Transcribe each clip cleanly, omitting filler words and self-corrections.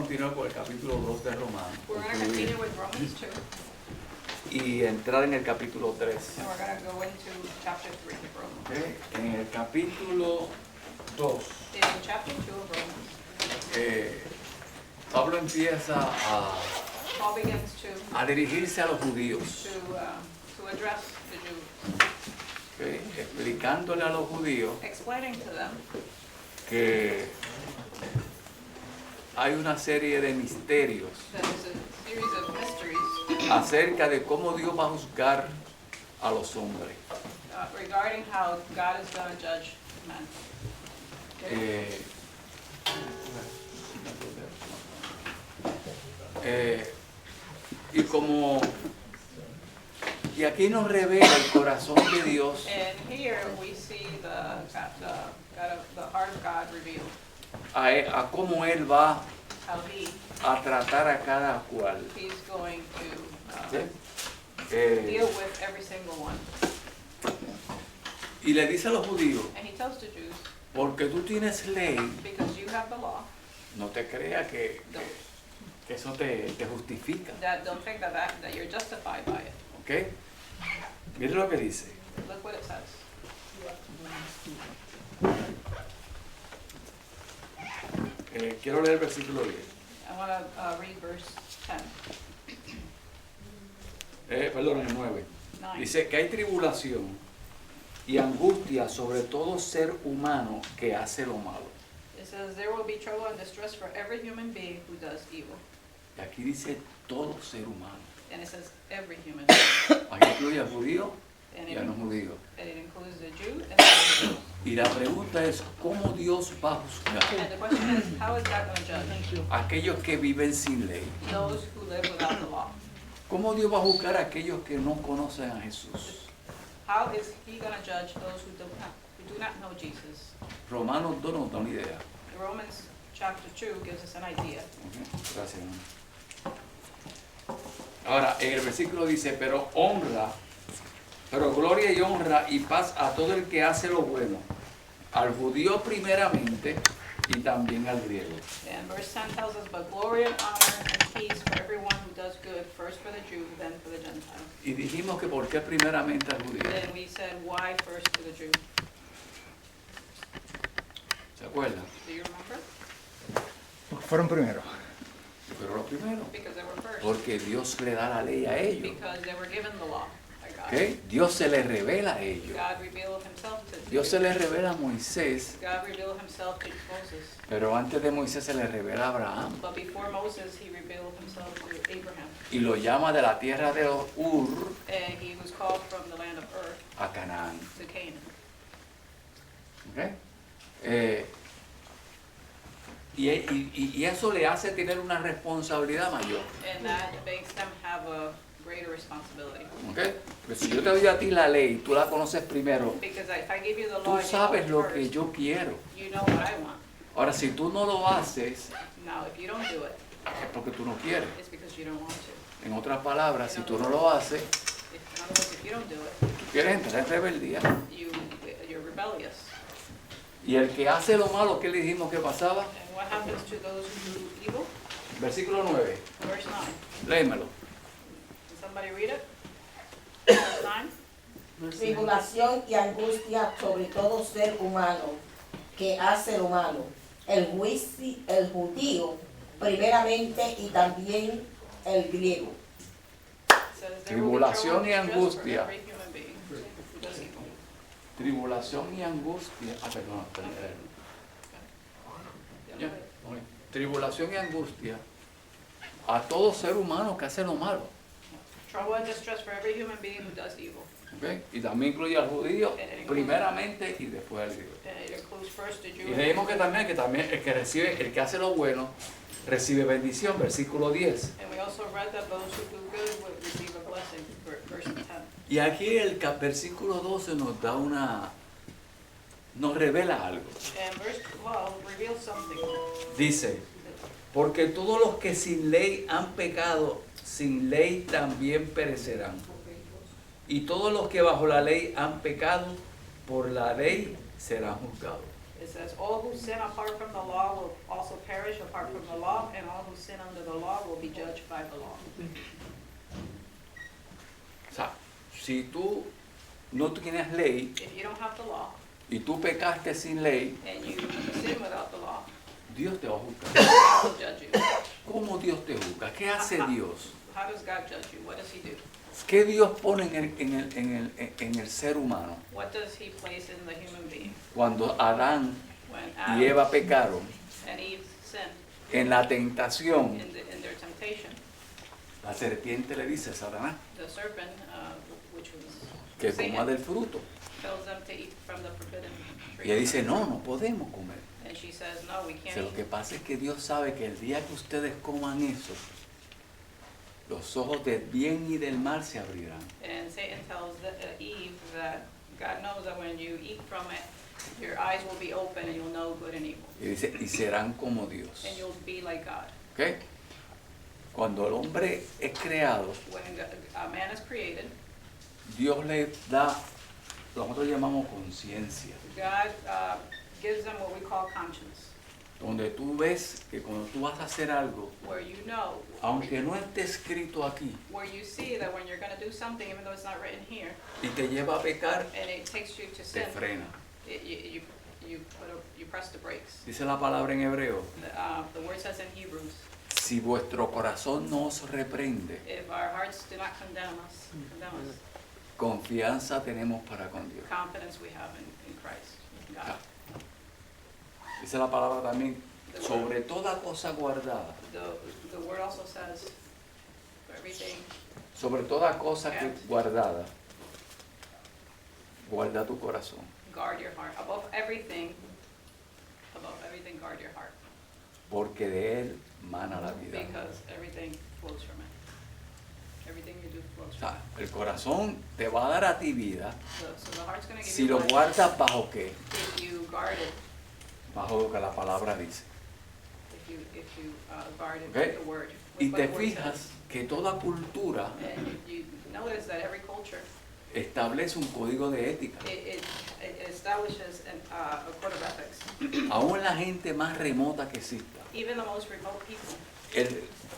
continuar por el capítulo 2 de Romanos. We're going to continue with Romans 2, Y entrar en el capítulo 3. and we're going to go into chapter 3 of Romans. ¿Okay? En el capítulo 2, In chapter 2 of Romans, Pablo empieza Paul begins a dirigirse a los judíos, to address the Jews, ¿okay? Explicándole a los judíos explaining to them que hay una serie de misterios that there's a series of mysteries acerca de cómo Dios va a juzgar a los hombres. regarding how God is going to judge men. Y aquí nos revela el corazón de Dios And here we see the heart of God revealed, a cómo Él va how a tratar a cada cual. he's going to ¿Sí? deal with every single one. Y le dice a los judíos, And he tells the Jews, porque tú tienes ley, because you have the law, no te creas que eso te justifica. don't think that you're justified by it. ¿Ok? Mire lo que dice. Look what it says. Quiero leer el versículo 10. I want to read verse 10. Perdón, el 9. 9. Dice que hay tribulación y angustia sobre todo ser humano que hace lo malo. It says there will be trouble and distress for every human being who does evil. Y aquí dice todo ser humano. And it says every human being. Aquí incluye al judío And y a no judío. it includes the Jew and the non-Jew. Y la pregunta es, ¿cómo Dios va a juzgar And the question is, how is God going to judge a aquellos que viven sin ley? those who live without the law? ¿Cómo Dios va a juzgar a aquellos que no conocen a Jesús? How is he going to judge those who do not know Jesus? Romanos 2 nos da una idea. Romans chapter 2 gives us an idea. Ok, gracias, hermano. Ahora, en el versículo dice, pero gloria y honra y paz a todo el que hace lo bueno, al judío primeramente y también al griego. And verse 10 tells us, but glory and honor and peace for everyone who does good, first for the Jew, then for the Gentile. Y dijimos que por qué primeramente al judío. And we said, why first to the Jew? ¿Se acuerdan? Do you remember? Porque fueron primero. Pero lo primero, Because they were first. porque Dios le da la ley a ellos. Because they were given the law by God. ¿Okay? Dios se le revela a ellos. God revealed himself to the Dios se Jews. le revela a Moisés, God revealed himself to Moses. pero antes de Moisés se le revela a Abraham. But before Moses, he revealed himself to Abraham. Y lo llama de la tierra de Ur And he was called from the land of Ur a Canaán. to Canaan. ¿Okay? Y eso le hace tener una responsabilidad mayor. And that makes them have a greater responsibility. ¿Okay? Pero si yo te doy a ti la ley, tú la conoces primero, Because if I give you the tú law, you know sabes it lo que first, yo quiero. you know what I want. Ahora, si tú no lo haces, Now, if you don't do it, es porque tú no quieres. it's because you don't want to. En otras palabras, si tú no lo haces, In other words, if you don't do it, tú quieres entrar en rebeldía. you're rebellious. Y el que hace lo malo, ¿qué le dijimos que pasaba? And what happens to those who do evil? Versículo 9. Verse 9. Léemelo. Can somebody read it? Verse 9. Tribulación y angustia sobre todo ser humano que hace lo malo, el judío primeramente y también el griego. It says, there will be Tribulación trouble y and distress for angustia. every human being who does evil. Tribulación y angustia. Perdón. Ya, ok. Tribulación y angustia a todo ser humano que hace lo malo. Trouble and distress for every human being who does evil. ¿Ok? Y también incluye al judío primeramente y después al griego. And it includes first the Jew. Y leímos que también el que hace lo bueno recibe bendición, versículo 10. And we also read that those who do good will receive a blessing, verse 10. Y aquí el versículo 12 nos revela algo. And verse 12 reveals something. Dice, porque todos los que sin ley han pecado, sin ley también perecerán. Y todos los que bajo la ley han pecado, por la ley serán juzgados. It says, all who sin apart from the law will also perish apart from the law, and all who sin under the law will be judged by the law. O sea, si tú no tienes ley If you don't have the law y tú pecaste sin ley, and you sin without the law, Dios te va a juzgar. God will judge you. ¿Cómo Dios te juzga? ¿Qué hace Dios? How does God judge you? What does he do? ¿Qué Dios pone en el ser humano? What does he place in the human being? Cuando Adán When y Adam Eva pecaron, and Eve sinned en la tentación, in their temptation, la serpiente le dice a Satanás the serpent, which was que coma Satan, del fruto. tells them to eat from the forbidden Y tree. ella dice, no, no podemos comer. And she says, no, we can't Dice, lo que eat. pasa es que Dios sabe que el día que ustedes coman eso, los ojos del bien y del mal se abrirán. And Satan tells Eve that God knows that when you eat from it, your eyes will be open and you'll know good and evil. Y dice, y serán como Dios. And you'll be like God. ¿Ok? Cuando el hombre es creado, When a man is created, Dios le da, nosotros llamamos conciencia, God gives them what we call conscience, donde tú ves que cuando tú vas a hacer algo, where you know, aunque no esté escrito aquí, where you see that when you're going to do something, even though it's not written here, y te lleva a pecar, and it takes you to te sin, frena. you press the brakes. Dice la palabra en hebreo, The word says in Hebrews, si vuestro corazón no os reprende, if our hearts do not condemn us, confianza tenemos para con Dios. confidence we have in Christ, in God. Dice la palabra también, sobre toda cosa guardada, The word also says, for everything, sobre toda cosa que guardada, guarda tu corazón, guard your heart. Above everything, guard your heart. porque de él mana la vida. Because everything flows from it. Everything you do flows O from sea, el corazón te va a dar a ti vida it. So the heart's going to give si you lo life guardas bajo qué, if you guard it, bajo lo que la palabra dice. if you guard it Okay. with the word. Y with te what the word fijas says. que toda cultura And you notice that every culture, establece un código de ética. it establishes a code of ethics. Aún la gente más remota que exista, Even the most remote people,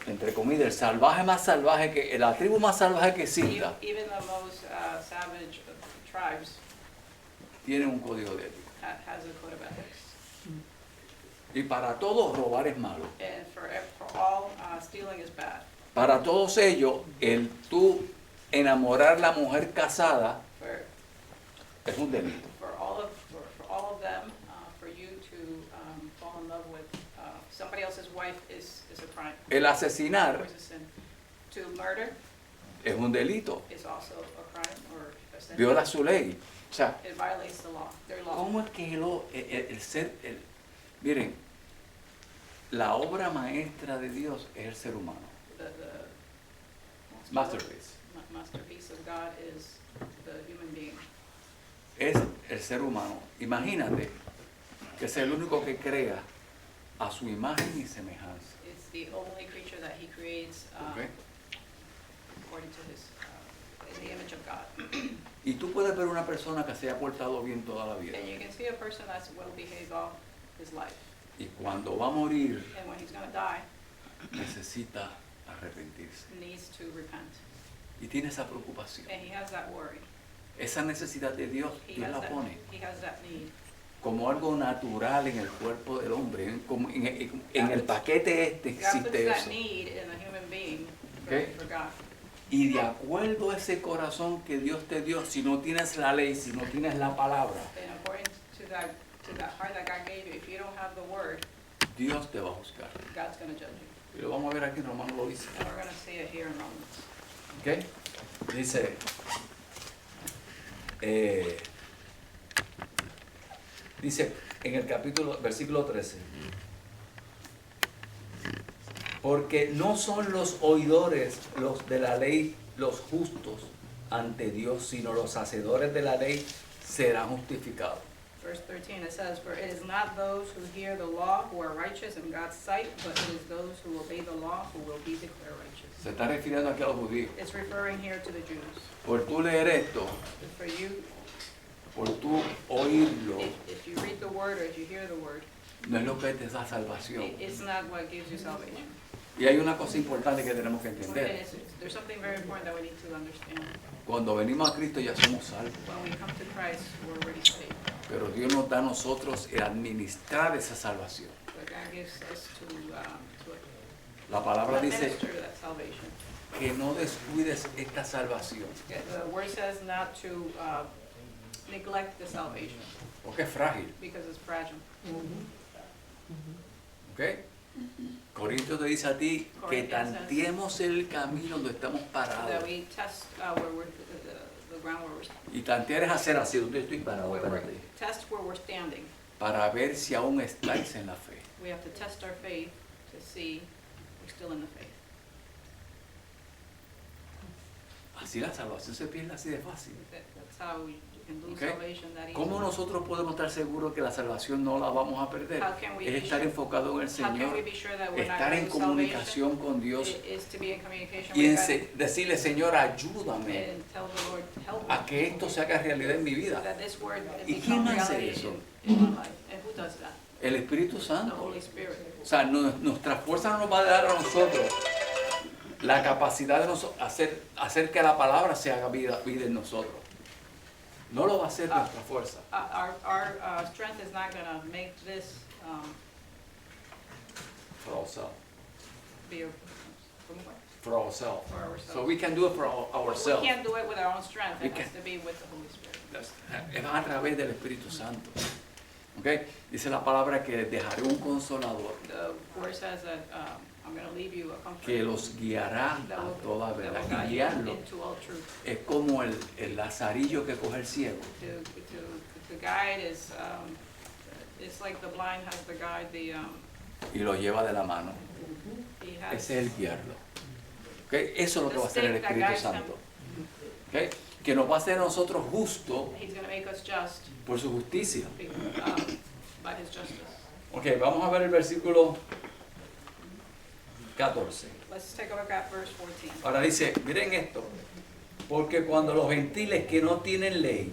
entre comillas, el salvaje más salvaje que, la tribu más salvaje que exista, even the most savage tribes tiene un código de ética. has a code of ethics. Y para todos robar es malo. And for all, stealing is bad. Para todos ellos, el tú enamorar la mujer casada For es un delito. for all of them, for you to fall in love with somebody else's wife is a crime. El asesinar Or is a sin. To murder es un delito. is also a crime or a sin. Viola su ley. O sea, It violates the law, their law. ¿cómo es que miren, la obra maestra de Dios es el ser humano. The Masterpiece. masterpiece of God is the human being. Es el ser humano. Imagínate que es el único que crea a su imagen y semejanza. It's the only creature that he creates ¿Ok? according to his, in the image of God. Y tú puedes ver una persona que se haya portado bien toda la vida. And you can see a person that's well behaved all his life. Y cuando va a morir, And when he's going to die, necesita arrepentirse. needs to repent. Y tiene esa preocupación. And he has that worry. Esa necesidad de Dios, He Dios has la that, pone he has that need. como algo natural en el cuerpo del hombre. Como en el paquete este God puts existe that eso. need in the human being Okay. for God. Y de acuerdo a ese corazón que Dios te dio, si no tienes la ley, si no tienes la palabra, And according to that heart that God gave you, if you don't have the word, Dios te va a juzgar. God's going to judge you. Y lo vamos a ver aquí en Romanos lo dice. And we're going to see it here in Romans. ¿Ok? Dice, dice en el versículo 13, porque no son los oidores los de la ley los justos ante Dios, sino los hacedores de la ley serán justificados. Verse 13, it says, for it is not those who hear the law who are righteous in God's sight, but it is those who obey the law who will be declared righteous. Se está refiriendo aquí a los judíos. It's referring here to the Jews. Por tú leer esto, For you, por tú oírlo, if you read the word or if you hear the word, no es lo que te da salvación. it's not what gives you salvation. Y hay una cosa importante que tenemos que And entender. there's something very important that we need to understand. Cuando venimos a Cristo ya somos salvos. When we come to Christ, we're already saved. Pero Dios nos da a nosotros el administrar esa salvación. But God gives us to La palabra dice administer that salvation. que no descuides esta salvación. The word says not to neglect the salvation Porque es frágil. because it's fragile. ¿Ok? Corintios te dice a ti que Corinthians says- tanteemos el camino donde estamos That parados. we test where we're, the ground where we're, Y tantear es hacer así, donde estoy parado. where we're, Espérate. test where we're standing. Para ver si aún estáis en la fe. We have to test our faith to see we're still in the faith. Así la salvación se pierde así de fácil. That's how you can lose Okay. salvation that ¿Cómo easily. nosotros podemos estar seguros que la salvación no la vamos a perder? How can we Es be estar sure- enfocado en el How can we Señor, be sure that we're not estar en going to lose comunicación con salvation? Dios It is to be in communication y with God decirle, Señor, ayúdame and tell the Lord, help a me, que esto se haga realidad en mi vida. that this word ¿Y become quién hace reality eso? in my life. And who does that? El Espíritu The Santo. Holy Spirit. O sea, nuestra fuerza no nos va a dar a nosotros la capacidad de hacer que la palabra se haga vida en nosotros. No lo va a hacer nuestra fuerza. Our strength is not going to make this For ourselves. be a, For ourselves. for ourselves. So we can do it for We ourselves. can't do it with our own strength. We It has can't. to be with the Holy Spirit. Es a través del Espíritu Santo. ¿Ok? Dice la palabra que les dejaré un consolador The word says that I'm going to leave you a comforter que los guiará that a will, toda that will verdad. guide Y you guiarlo into all truth. es como el lazarillo que coge el ciego. To guide is, it's like the blind has to guide the, Y lo lleva de la mano. he has. Ese es el guiarlo. ¿Ok? Eso es lo que va a hacer el The stick that Espíritu guides Santo. ¿Ok? Que nos va a hacer a nosotros justos He's going to make us just por su justicia. by his justice. Ok, vamos a ver el versículo 14. Let's take a look at verse 14. Ahora dice, miren esto, porque cuando los gentiles que no tienen ley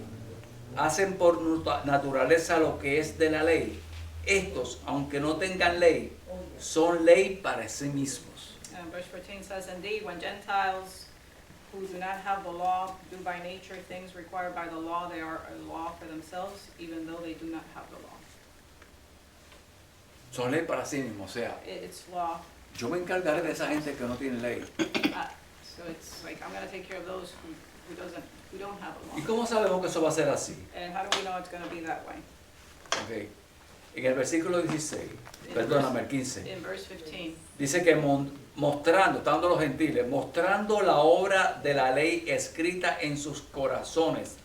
hacen por naturaleza lo que es de la ley, estos, aunque no tengan ley, son ley para sí mismos. And verse 14 says, Indeed, when Gentiles who do not have the law do by nature things required by the law, they are a law for themselves, even though they do not have the law. Son ley para sí mismos, o sea, It's law. yo me encargaré de esa gente que no tiene ley. So it's like, I'm going to take care of those who don't have a ¿Y law. cómo sabemos que eso va a ser así? And how do we know it's going to be that way? Ok, en el versículo 16, perdóname, el 15. In verse 15, Dice que mostrando, estando los gentiles, mostrando la obra de la ley escrita en sus corazones,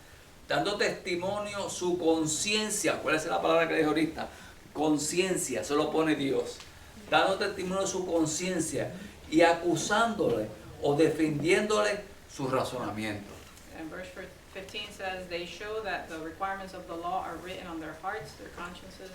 dando testimonio su conciencia. ¿Cuál es la palabra que le dije ahorita? Conciencia, eso lo pone Dios. Dando testimonio de su conciencia y acusándole o defendiéndole su razonamiento. and verse 15 says, They show that the requirements of the law are written on their hearts, their consciences,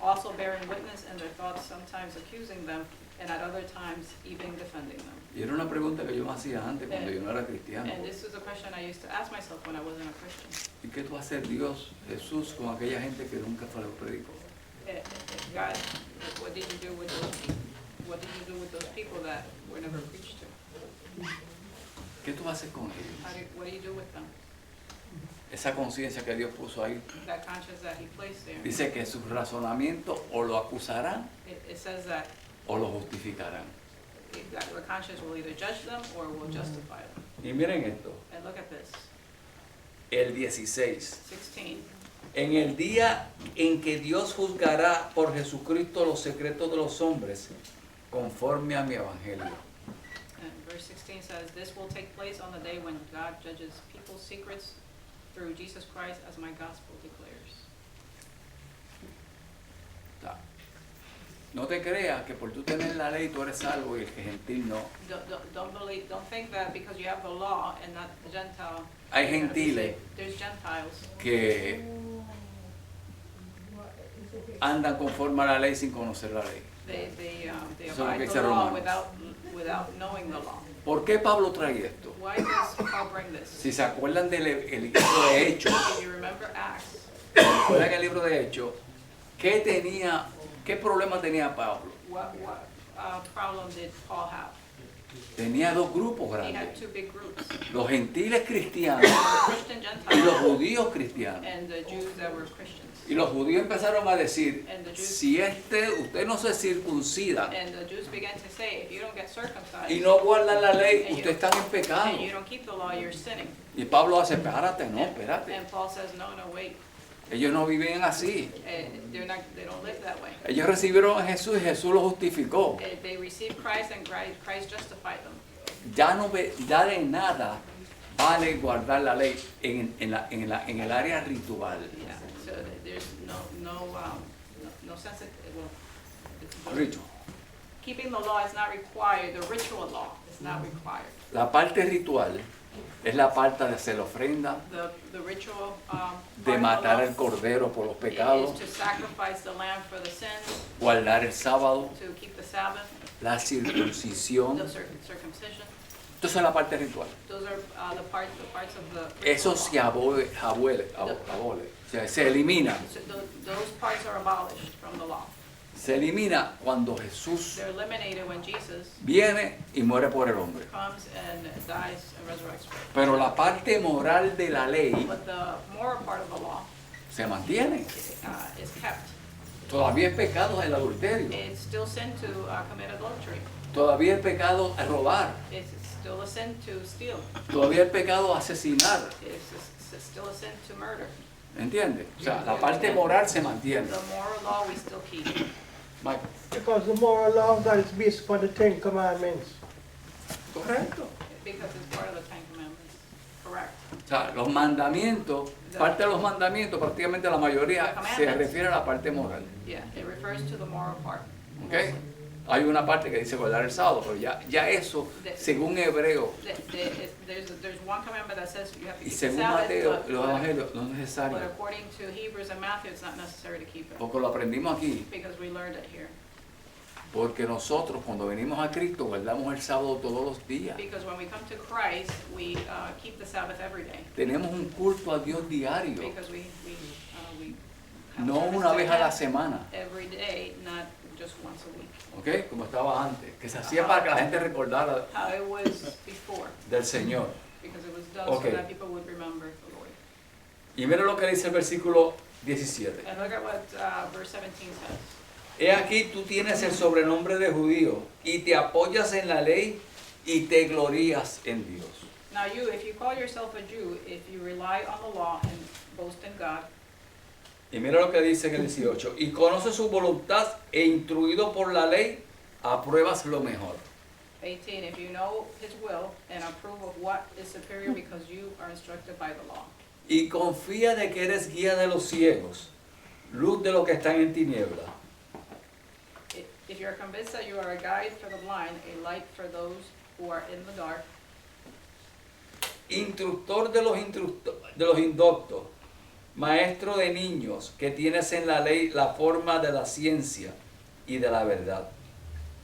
also bearing witness, and their thoughts sometimes accusing them, and at other times even defending them. Y era una pregunta que yo me hacía antes cuando yo no era cristiano. And this is a question I used to ask myself when I wasn't a Christian. ¿Y qué tú haces Dios, Jesús, con aquella gente que nunca fue al prédico? God, what did you do with those people? What did you do with those people that were never preached to? ¿Qué tú haces con ellos? What do you do with them? Esa conciencia que Dios puso ahí. That conscience that he placed there. Dice que sus razonamientos o lo acusarán It says that o lo justificarán. the conscience will either judge them or will justify them. Y miren esto, And look at this, el 16. 16. En el día en que Dios juzgará por Jesucristo los secretos de los hombres, conforme a mi evangelio. And verse 16 says, This will take place on the day when God judges people's secrets through Jesus Christ, as my gospel declares. O sea, no te creas que por tú tener la ley tú eres salvo y el que gentil no. Don't think that because you have the law and not the Gentile. Hay you're gonna be gentiles saved. There's Gentiles que andan conforme a la ley sin conocer la ley. they Eso es lo que abide dice the law Romanos. without knowing the law. ¿Por qué Pablo trae esto? Why does Paul bring this? Si se acuerdan del el libro de Hechos, If you remember Acts, recuerdan el libro de Hechos, ¿qué problema tenía Pablo? what problem did Paul have? Tenía dos grupos He had grandes, two big groups, los gentiles cristianos the Christian y los Gentiles judíos cristianos. and the Jews that were Christians. Y los judíos empezaron a decir, And the Jews- si usted no se circuncida And the Jews began to say, if you don't get circumcised, y no guarda la ley, usted está en pecado. and you don't keep the law, you're sinning. Y Pablo hace, espérate, no, espérate. And Paul says, no, wait, Ellos no viven así. they don't live that way. Ellos recibieron a Jesús y Jesús los justificó. They received Christ and Christ justified them. Ya de nada vale guardar la ley en el área ritual. Yeah, so there's no sense of, Ritual. keeping the law is not required, the ritual law is not required. La parte ritual es la parte de hacer ofrenda, The ritual, de matar part el of the law cordero por los pecados, is to sacrifice the lamb for the sins, guardar el sábado, to keep the Sabbath, la circuncisión. the circumcision. Entonces es la parte ritual. Those are the parts of the Eso ritual se law. abole, o sea, se elimina. So those parts are abolished from the law. Se elimina cuando Jesús They're eliminated when Jesus viene y muere por el hombre. comes and dies and resurrects. Pero la parte moral de la ley But the moral part of the law se mantiene. is kept. Todavía es pecado el adulterio. It's still sin to commit adultery. Todavía es pecado robar. It's still a sin to steal. Todavía es pecado asesinar. It's still a sin to murder. ¿Entiendes? O sea, la parte moral se mantiene. The moral law we still keep. Mike, Because the moral law of God is based upon the Ten Commandments. correcto. Because it's part of the Ten Commandments. Correct. O sea, los mandamientos, parte de los mandamientos, prácticamente la mayoría se refiere a la parte moral. Yeah, it refers to the moral part. ¿Ok? Hay una parte que dice guardar el sábado, pero ya eso, según Hebreo There's one commandment that says you have to y keep the según Sabbath, Mateo, but- los evangelios, no es but necesario. according to Hebrews and Matthew, it's not necessary to keep it. Porque lo aprendimos aquí. Because we learned it here. Porque nosotros cuando venimos a Cristo guardamos el sábado todos los días. Because when we come to Christ, we keep the Sabbath every day. Tenemos un culto a Dios diario, Because we have no service una to vez a la Him semana. every day, not just once a week. ¿Ok? Como estaba antes, que se hacía para que la gente recordara How it was before, del Señor. because it was done Okay. so that people would remember the Lord. Y miren lo que dice el versículo 17. And look at what verse 17 says. He aquí tú tienes el sobrenombre de judío y te apoyas en la ley y te glorías en Dios. Now you, if you call yourself a Jew, if you rely on the law and boast in God, Y mira lo que dice en el 18. Y conoces su voluntad e instruido por la ley, apruebas lo mejor. 18, if you know his will and approve of what is superior because you are instructed by the law. Y confía de que eres guía de los ciegos, luz de los que están en tiniebla. If you are convinced that you are a guide for the blind, a light for those who are in the dark, Instructor de los indoctos, maestro de niños, que tienes en la ley la forma de la ciencia y de la verdad.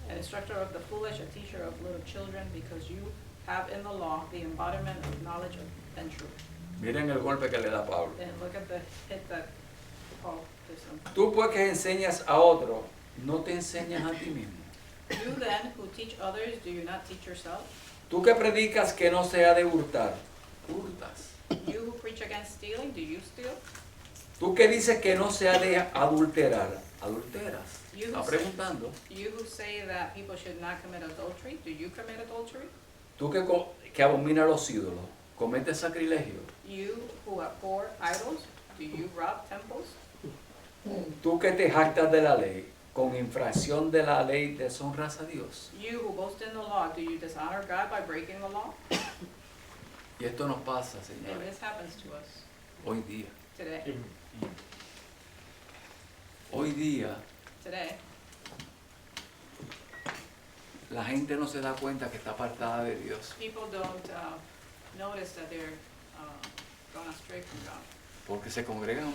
an instructor of the foolish, a teacher of little children, because you have in the law the embodiment of knowledge and truth. Miren el golpe que le da Pablo. And look at the hit that Paul gives them. Tú pues que enseñas a otro, no te enseñas a ti mismo. You then, who teach others, do you not teach yourself? Tú que predicas que no se ha de hurtar, hurtas. You who preach against stealing, do you steal? Tú que dices que no se ha de adulterar, adulteras. You Está who say- preguntando. You who say that people should not commit adultery, do you commit adultery? Tú que abominas los ídolos, cometes sacrilegio. You who abhor idols, do you rob temples? Tú que te jactas de la ley, con infracción de la ley deshonras a Dios. You who boast in the law, do you dishonor God by breaking the law? Y esto nos pasa, And Señor, this happens to us hoy día. today. Hoy día Today, la gente no se da cuenta que está apartada de Dios, people don't notice that they're gone astray from God porque se congregan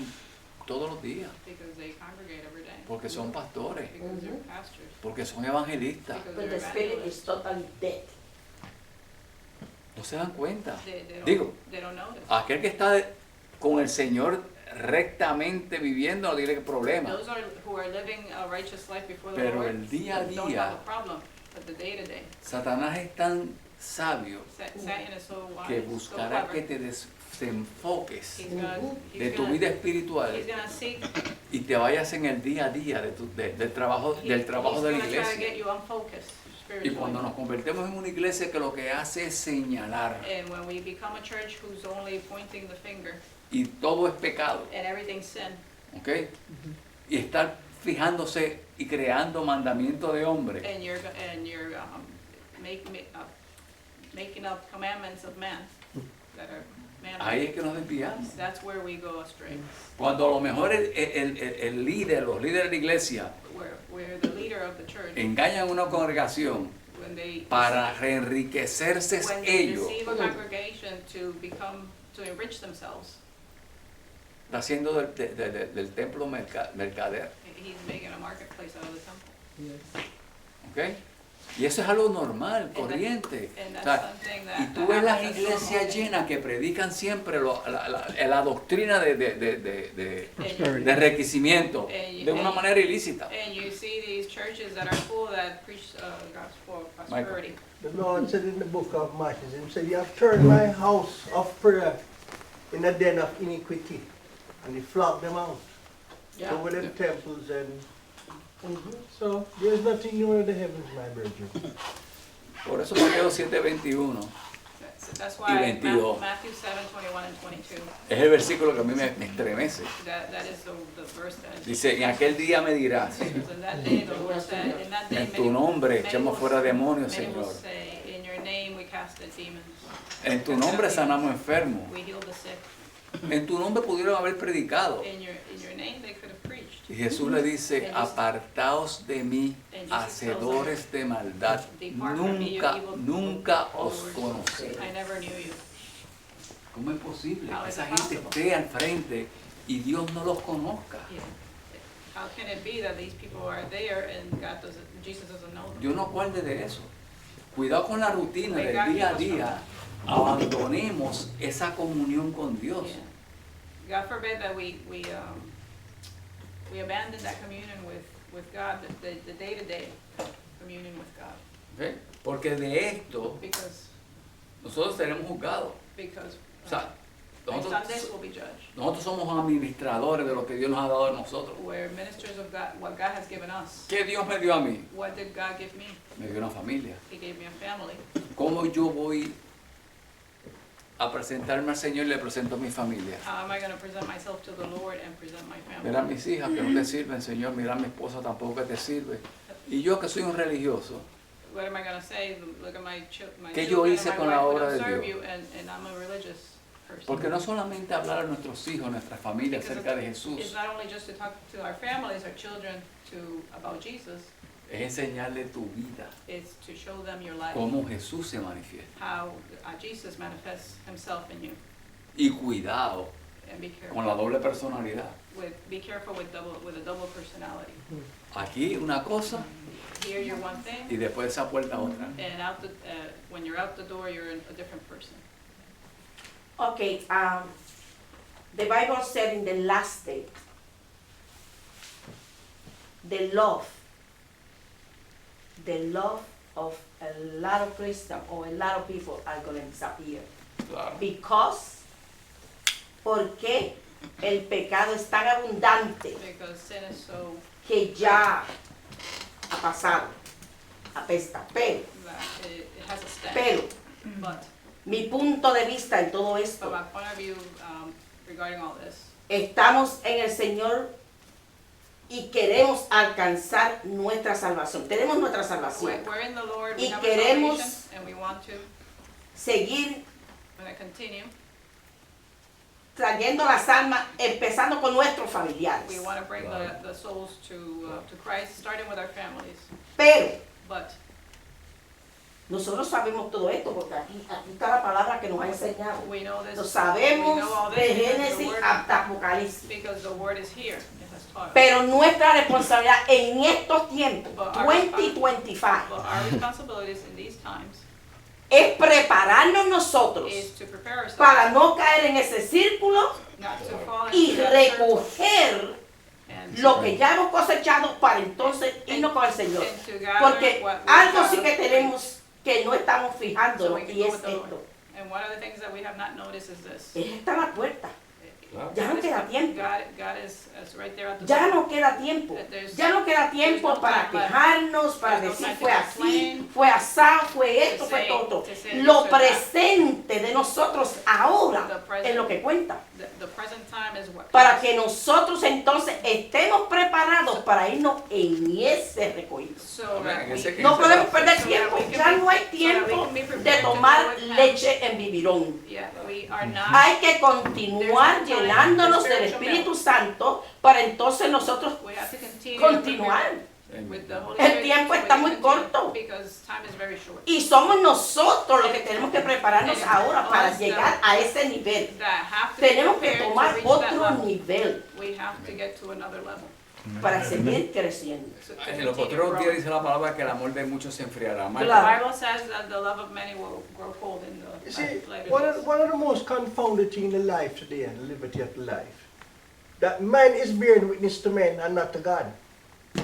todos los días, because they congregate every day, porque son pastores, because they're pastors, porque son evangelistas. because But they're the spirit is evangelists. totally dead. No se dan cuenta. They don't, Digo, they don't notice. aquel que está con el Señor rectamente viviendo no tiene problema. Those who are living a righteous life before the Pero Lord el día a don't día, have a problem, but the day to day. Satanás es tan sabio Satan is so wise, que so buscará que clever. te desenfoques He's gonna, de tu vida he's espiritual gonna seek, y te vayas en el día a día del trabajo de la he's gonna try to iglesia. get you unfocused Y cuando spiritually. nos convertimos en una iglesia que lo que hace es señalar And when we become a church who's only pointing the finger y todo es pecado, and everything's sin, ¿ok? Y estar fijándose y creando mandamientos de hombre, and you're making up commandments of man that are ahí man-made, es que nos desviamos. that's where we go astray. Cuando a lo mejor el líder, los líderes de la iglesia Where the leader of the church, engañan a una congregación when they para reenriquecerse when they ellos, deceive a congregation to enrich themselves, está haciendo del templo mercader, he's making a marketplace out of the temple. ¿ok? Y eso es algo normal, corriente. And O that's sea, something y that tú ves las happens, that's iglesias normal. llenas que predican siempre la doctrina de And enriquecimiento And- de una and- manera ilícita. And you see these churches that are full that preach gospel of prosperity. The Lord said in the book of Matthew, He said, "You have turned my house of prayer in a den of iniquity." And He flocked them out. Yeah. Over them Yeah. temples and so there's nothing new in the heavens, my brethren. Por eso Mateo 7:21 That's Y why 22. Matthew 7:21 and 22, es el versículo que a mí me estremece. that is the verse that Dice, en aquel día me dirás, because in that day the Lord said, in that day en tu nombre echamos fuera demonios, many will Señor. say, in your name we cast the demons, En tu nombre sanamos enfermos. we heal the sick, En tu nombre pudieron haber predicado. in your name they could have preached. Y Jesús le dice, apartaos de mí, hacedores de maldad. Nunca os conocí. I never knew you. ¿Cómo es posible How que is esa it gente possible? esté al frente y Dios no los conozca? Yeah. How can it be that these people are there and Jesus doesn't know them? Dios no guarde de eso. Cuidado con la rutina May del God día a keep us from día. Abandonemos esa comunión con Dios. Yeah. God forbid that we abandon that communion with God, the day-to-day communion with God, ¿Ve? Porque de esto because nosotros seremos juzgados. O sea, based on this will be judged. nosotros somos administradores de lo que Dios nos ha dado a nosotros. We're ministers of God, what God has given us. ¿Qué Dios me dio a mí? What did God give me? Me dio una familia. He gave me a family. ¿Cómo yo voy a presentarme al Señor y le presento a mi familia? How am I going to present myself to the Lord and present my Mira a family? mis hijas que no te sirven, Señor. Mira a mi esposa tampoco que te sirve. Y yo que soy un religioso, What am I going to say? Look at my ¿Qué yo children hice and my con la wife, we obra don't de serve Dios? you, and I'm a religious person. porque no solamente hablar a nuestros hijos, a nuestra familia Because acerca de It's Jesús, not only just to talk to our families, our children, about Jesus, es enseñarle tu vida, it's to show them your life, cómo Jesús se manifiesta. how Jesus manifests himself in you. Y cuidado And be careful. con la doble personalidad. Be careful with a double personality. Aquí una cosa Here you're one thing, y después de esa puerta otra. and when you're out the door, you're a different person. Okay, the Bible said in the last day, the love of a lot of Christians or a lot of people are going to disappear. Claro. Because, porque el pecado es tan abundante Because sin is so que ya ha pasado, apesta. Pero, that it has a stench. pero, But mi punto de vista en todo from esto, my point of view, regarding all this, estamos en el Señor y queremos alcanzar nuestra salvación. Tenemos nuestra salvación. we're in the Lord, we Y have queremos a salvation, and we want to Seguir continue. trayendo las almas, empezando con nuestros familiares. We want to bring the souls to Christ, starting with our families. Pero But nosotros sabemos todo esto porque aquí está la palabra que nos ha enseñado. we know this. Lo We sabemos know all de this because Génesis the word, hasta Apocalipsis. because the word is here. It has taught us. Pero nuestra responsabilidad en estos tiempos, But our 2025, But our responsibilities in these times es prepararnos nosotros is to prepare ourselves para no caer en ese círculo not to fall y into that circle recoger and lo que ya hemos cosechado para entonces irnos con el Señor. and to gather Porque what we algo have sí que tenemos que no estamos so fijando we can y go es with the Lord. esto. And one of the things that we have not noticed is this. Él está a la puerta. Claro. Ya no queda tiempo. God is right there at the Ya door. no queda tiempo. Ya no queda tiempo para quejarnos, para decir fue así, fue asá, fue esto, fue todo. Lo presente de nosotros ahora es lo que cuenta. The present time is what Para que nosotros entonces estemos preparados para irnos en ese recogido. so that we can- No podemos perder So that tiempo, we can ya be- no hay so that we tiempo can be prepared de to go tomar with Him. leche en bibirón. Yeah, we are not. Hay que continuar llenándonos del Espíritu Santo para entonces nosotros We have to continue continuar. with the Holy El Spirit tiempo so we está can muy continue, corto. because time is very short. Y somos nosotros los que tenemos que prepararnos ahora para llegar a ese nivel. That have to be Tenemos que prepared to tomar reach that otro level. nivel We have to get to another level. para seguir creciendo. So to En los continue otros días growing. dice la palabra que el amor de muchos se enfriará. Marco, Claro. The Bible says that the love of many will grow cold in the You see, later one days. of the most confounded things in life today, and the liberty of life, that man is bearing witness to men and not to God. Yeah.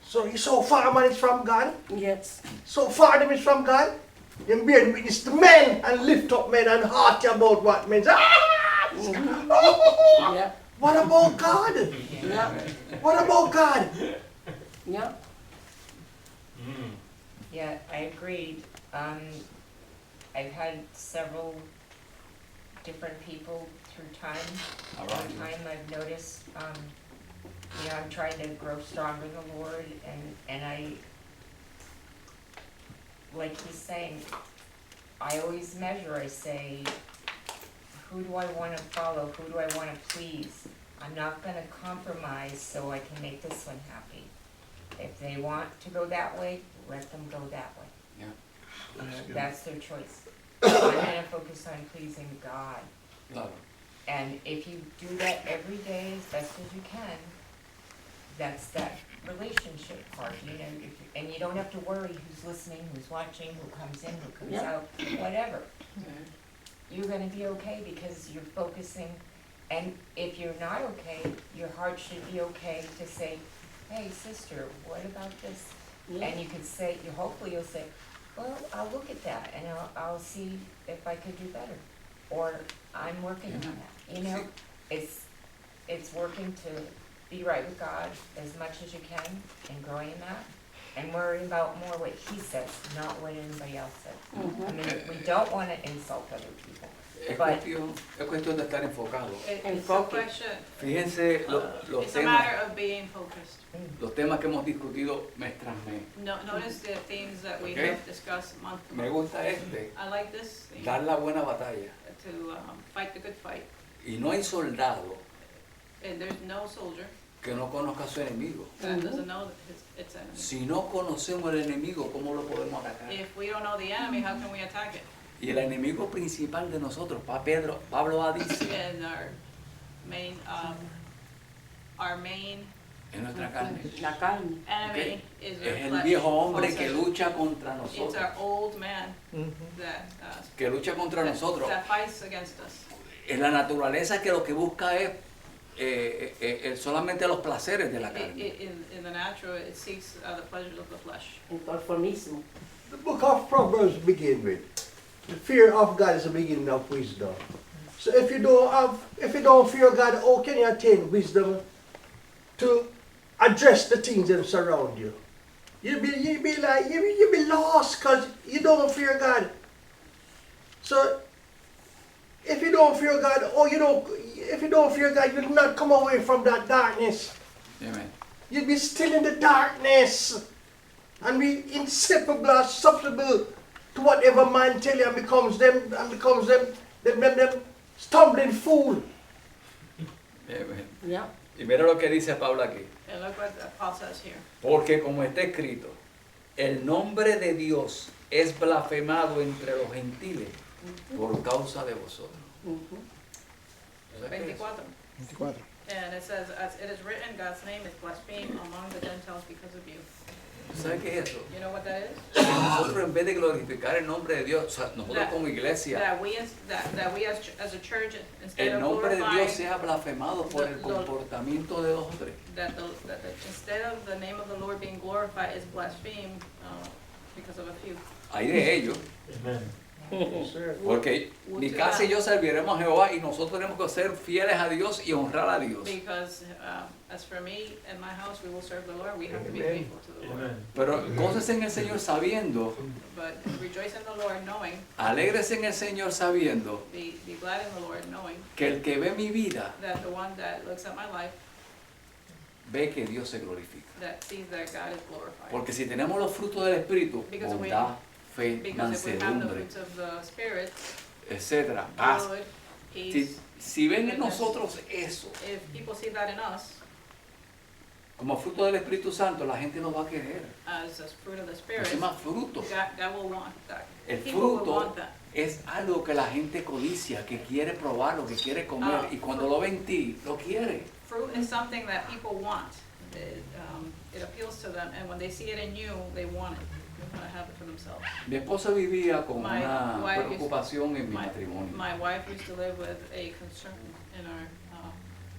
So you so far man is from God, Yes. so far them is from God, them bearing witness to men and lift up men and heart about what men say. Oh, Yeah. what about God? Yeah. What about God? Yeah. Yeah, I agreed. I've had several different people through time. Over Around you. time, I've noticed, I'm trying to grow stronger in the Lord, and I, like he's saying, I always measure, I say, who do I wanna follow, who do I wanna please? I'm not gonna compromise so I can make this one happy. If they want to go that way, let them go that way. That's their choice. I'm gonna focus on pleasing God. Claro. And if you do that every day as best as you can, that's that relationship part, and you don't have to worry who's listening, who's watching, who comes in, who comes Yeah. out, whatever. You're gonna be okay because you're focusing, and if you're not okay, your heart should be okay to say, hey, sister, what about this? Yeah. And you could say, hopefully you'll say, well, I'll look at that and I'll see if I could do better. Or I'm working on that, it's working to be right with God as much as you can and growing in that. And worry about more what he says, not what anybody else says. I mean, we don't wanna insult other people. Es But- cuestión de estar enfocado. It's a Enfoque. question, Fíjense los it's a matter temas, of being focused. los temas que hemos discutido mes tras mes. Notice the themes that we Okay. have discussed month to Me month. gusta este, I like this thing, dar la buena batalla. to fight the good fight. Y no hay soldado And there's no soldier que no conozca a su enemigo. that doesn't know that it's enemy. Si no conocemos el enemigo, ¿cómo lo podemos atacar? If we don't know the enemy, how can we attack it? Y el enemigo principal de nosotros, Pablo dice, And our main es nuestra carne. La carne. enemy is our Es el flesh. viejo hombre Paul que says lucha contra It's nosotros. our old man that, Que lucha contra nosotros. that fights against us. En la naturaleza que lo que busca es solamente los placeres de la carne. In the natural, it seeks the pleasures of the flesh. El conformismo. The book of Proverbs begin with, the fear of God is the beginning of wisdom. So if you don't fear God, how can you attain wisdom to address the things that surround you? You'll be lost because you don't fear God. So if you don't fear God, you'll not come away from that darkness. Amen. You'll be still in the darkness and be inseparable, susceptible to whatever man tell you and becomes them stumbling fool. Amen. Yeah. Y mira lo que dice Pablo aquí. And look what Paul says here. Porque como está escrito, el nombre de Dios es blasfemado entre los gentiles por causa de vosotros. ¿Sabes qué es? 24. 24. And it says, as it is written, God's name is blasphemed among the Gentiles because of you. ¿Sabes qué es eso? You know what that is? Nosotros en vez de glorificar el nombre de Dios, o sea, nosotros That- como iglesia, That we as a church, instead el of nombre de Dios glorifying, sea blasfemado por el comportamiento de hombres. instead of the name of the Lord being glorified, is blasphemed because of a few. Hay de ellos, Yes, sir. porque mi casa y yo serviremos a Jehová y nosotros tenemos que ser fieles a Dios y honrar a Dios. Because as for me and my house, we will serve the Lord. We have to be Amen. faithful to the Lord. Pero gócese en el Señor sabiendo, But rejoice in the Lord, knowing, alégrese en el Señor sabiendo be glad in the Lord, knowing que el que ve mi vida that the one that looks at my life, ve que Dios se glorifica. that sees that God is glorified. Porque si tenemos los frutos del Espíritu, Because we- bondad, fe, Because if we have the mansedumbre, fruits of the Spirit, etcétera, paz. joy, Si, peace, si ven en nosotros eso if people see that in us como fruto del Espíritu Santo, la gente lo va a querer. as a fruit of the Spirit, No se llama fruto. God will want that. El People will fruto want that. es algo que la gente codicia, que quiere probarlo, que quiere comer. Y cuando lo ve en ti, lo quiere. Fruit is something that people want. It appeals to them, and when they see it in you, they want it. They want to have it for themselves. Mi esposa vivía con My una wife is- preocupación en mi My, matrimonio. my wife used to live with a concern in our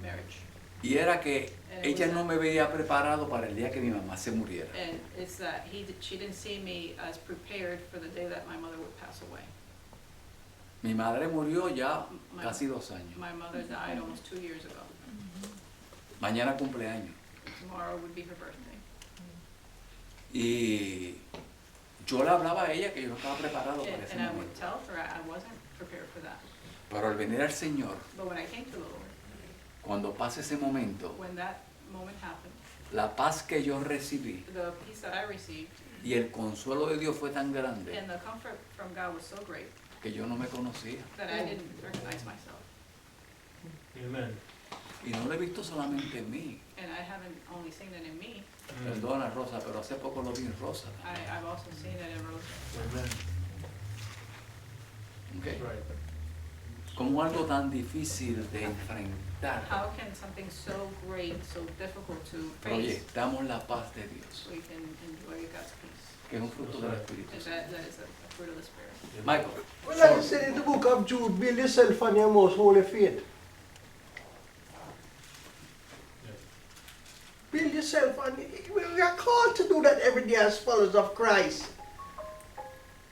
marriage, Y era que ella no me veía preparado para el día que mi mamá se muriera. and it's that she didn't see me as prepared for the day that my mother would pass away. Mi madre murió ya My- casi 2 años. My mother died almost 2 years ago. Mañana cumpleaños. Tomorrow would be her birthday. Y yo le hablaba a ella que yo no estaba preparado para ese And I would momento. tell her I wasn't prepared for that. Pero al venir al Señor, But when I came to the Lord, cuando pase ese momento, when that moment happened, la paz que yo recibí the peace that I received y el consuelo de Dios fue tan grande and the comfort from God was so great que yo no me conocía. that I didn't recognize myself. Amen. Y no lo he visto solamente en mí. And I haven't only seen it in me, Perdona, Rosa, pero hace poco lo vi en Rosa. I've also seen it in Rosa. Amen. ¿Ok? Right. Como algo tan difícil de enfrentar, How can something so great, so difficult to face, proyectamos la paz de Dios, we can enjoy God's peace? que es un fruto del Espíritu And Santo. that is a fruit of the Spirit. Michael, Well, like I said in the book of Jude, build yourself on your most holy faith. Build yourself on it. We are called to do that every day as followers of Christ.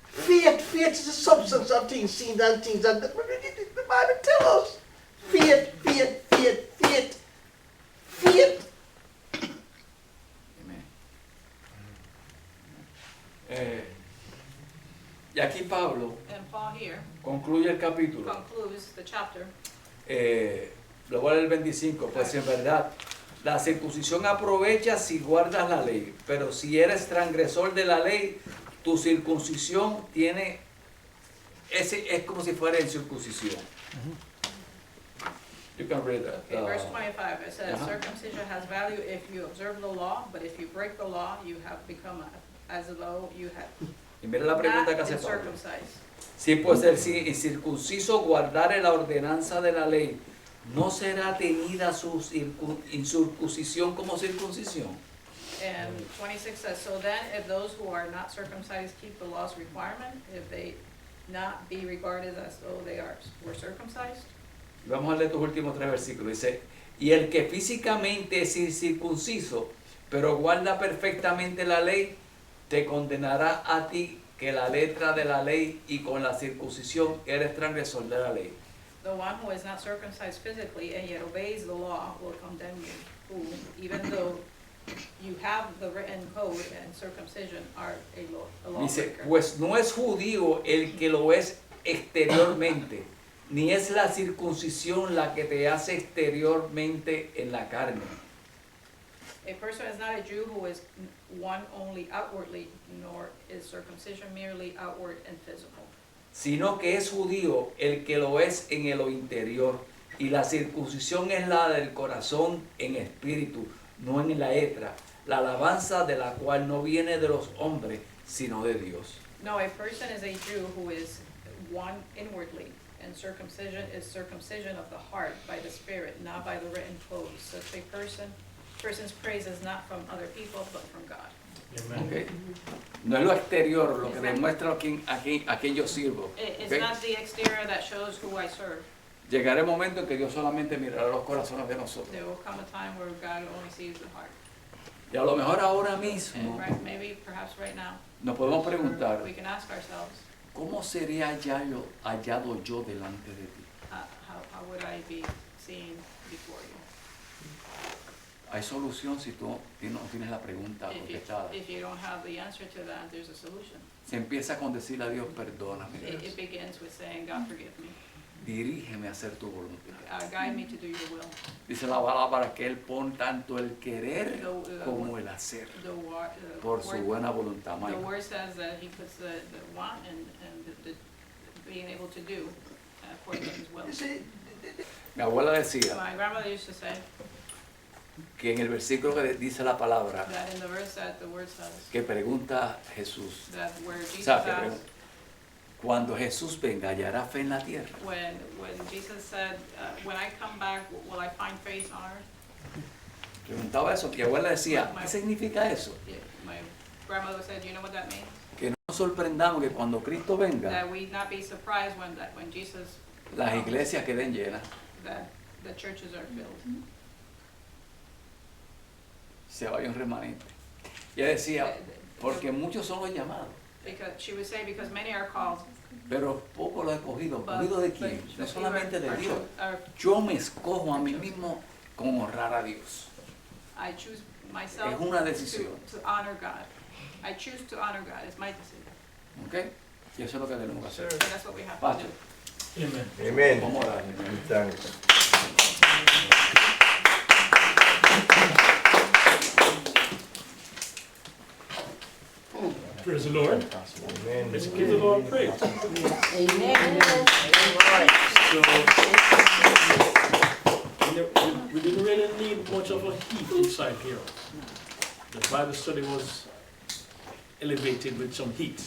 Faith is the substance of things seen and things that the Bible tells us. Faith. Amén. Y aquí Pablo And Paul here concluye el capítulo. concludes the chapter. Lo voy a leer el 25, pues en verdad, la circuncisión aprovecha si guardas la ley, pero si eres transgresor de la ley, tu circuncisión tiene, es como si fuera incircuncisión. You can read that. Okay, verse 25, it says, Uh-huh. circumcision has value if you observe the law, but if you break the law, you have become as though you had Y mira la pregunta que not hace been Pablo. circumcised. Si pues el incircunciso guardare la ordenanza de la ley, ¿no será tenida su incircuncisión como circuncisión? And 26 says, so then if those who are not circumcised keep the law's requirement, if they not be regarded as though they were circumcised? Vamos a leer estos últimos 3 versículos. Dice, y el que físicamente es incircunciso, pero guarda perfectamente la ley, te condenará a ti que la letra de la ley y con la circuncisión eres transgresor de la ley. The one who is not circumcised physically and yet obeys the law will condemn you, who, even though you have the written code and circumcision, are a Dice, lawbreaker. pues no es judío el que lo es exteriormente, ni es la circuncisión la que te hace exteriormente en la carne. A person is not a Jew who is one only outwardly, nor is circumcision merely outward and physical. Sino que es judío el que lo es en lo interior, y la circuncisión es la del corazón en espíritu, no en la letra, la alabanza de la cual no viene de los hombres, sino de Dios. No, a person is a Jew who is one inwardly, and circumcision is circumcision of the heart by the Spirit, not by the written code. Such a person's praise is not from other people, but from God. Amen. ¿ok? No es lo exterior lo que demuestra a quién yo sirvo. It's ¿ok? not the exterior that shows who I serve. Llegará el momento en que Dios solamente mirará los corazones de nosotros. There will come a time where God only sees the heart. Y a lo mejor ahora And mismo maybe, perhaps right now, nos podemos preguntar, we can ask ourselves, ¿cómo seré hallado yo delante de ti? how would I be seen before you? Hay solución si tú no tienes la pregunta contestada. If you don't have the answer to that, there's a solution. Se empieza con decirle a Dios, perdóname, Dios. It begins with saying, God, forgive me. Dirígeme a hacer tu voluntad. Guide me to do your will. Dice la palabra que Él pone tanto el querer como el hacer por su buena voluntad. The Mike. word says that he puts the want and the being able to do according to his will. You see, Mi abuela decía My grandmother used to say que en el versículo que dice la palabra, that in the verse that the word says, que pregunta Jesús, that where Jesus o sea, que asked, cuando Jesús venga, ¿hallará fe en la tierra? when Jesus said, when I come back, will I find faith on earth? Preguntaba eso, mi abuela decía, ¿qué significa eso? Yeah, my grandmother said, do you know what that means? Que no nos sorprendamos que cuando Cristo venga, That we not be surprised when Jesus las iglesias queden llenas, that the churches are filled. se vaya un remanente. Y ella decía, porque muchos son los llamados, Because she would say, because many are called, pero poco lo he cogido. but ¿Cogido de quién? No few solamente de are Dios. are- Yo me escojo a mí mismo con honrar a Dios. I choose myself Es una decisión. to honor God. I choose to honor God. It's my decision. ¿Ok? Y eso es lo que tenemos que hacer. And that's what we have to Pacho, do. Amen. amen. vamos a orar. Thanks. Praise the Lord. Amen. Let's give the Lord praise. Amen. So, we didn't really need much of a heat inside here. The Bible study was elevated with some heat.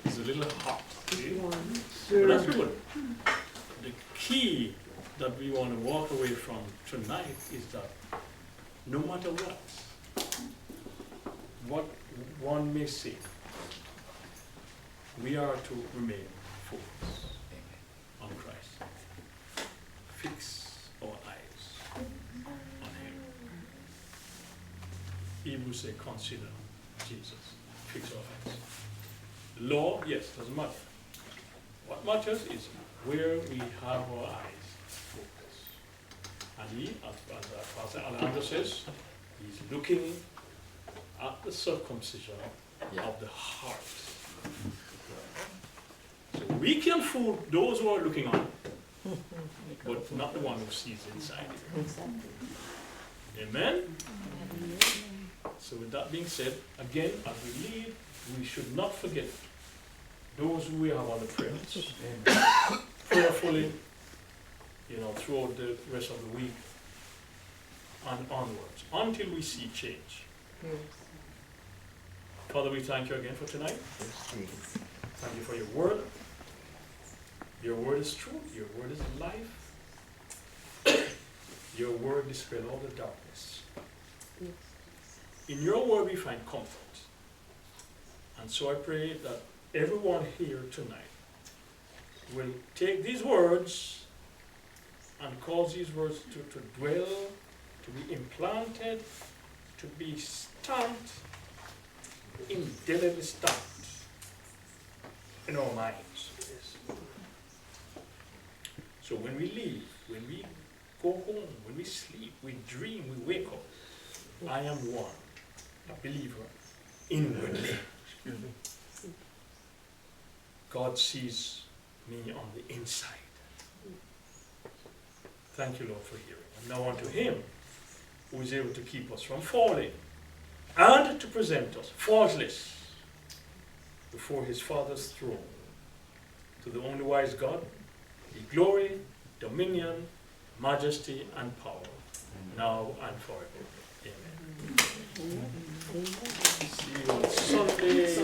It's a little hot. See? But that's good. The key that we want to walk away from tonight is that no matter what one may say, we are to remain focused on Christ. Fix our eyes on Him. Hebrews say, consider Jesus. Fix our eyes. Law, yes, doesn't matter. What matters is where we have our eyes focused. And he, as Pastor Alejandro says, he's looking at the circumcision of the heart. So we can fool those who are looking on, but not the one who sees inside. Amen? So with that being said, again, as we leave, we should not forget those who we have on the prayer list. Prayerfully, throughout the rest of the week and onwards, until we see change. Father, we thank you again for tonight. Thank you for your word. Your word is true. Your word is life. Your word dispels all the darkness. In your word we find comfort. And so I pray that everyone here tonight will take these words and cause these words to dwell, to be implanted, to be stamped, indelibly stamped in our minds. So when we leave, when we go home, when we sleep, we dream, we wake up, I am one, a believer, inwardly. God sees me on the inside. Thank you, Lord, for hearing. And now unto Him who is able to keep us from falling and to present us faultless before His Father's throne. To the only wise God, be glory, dominion, majesty, and power, now and forever. Amen. See you on Sunday.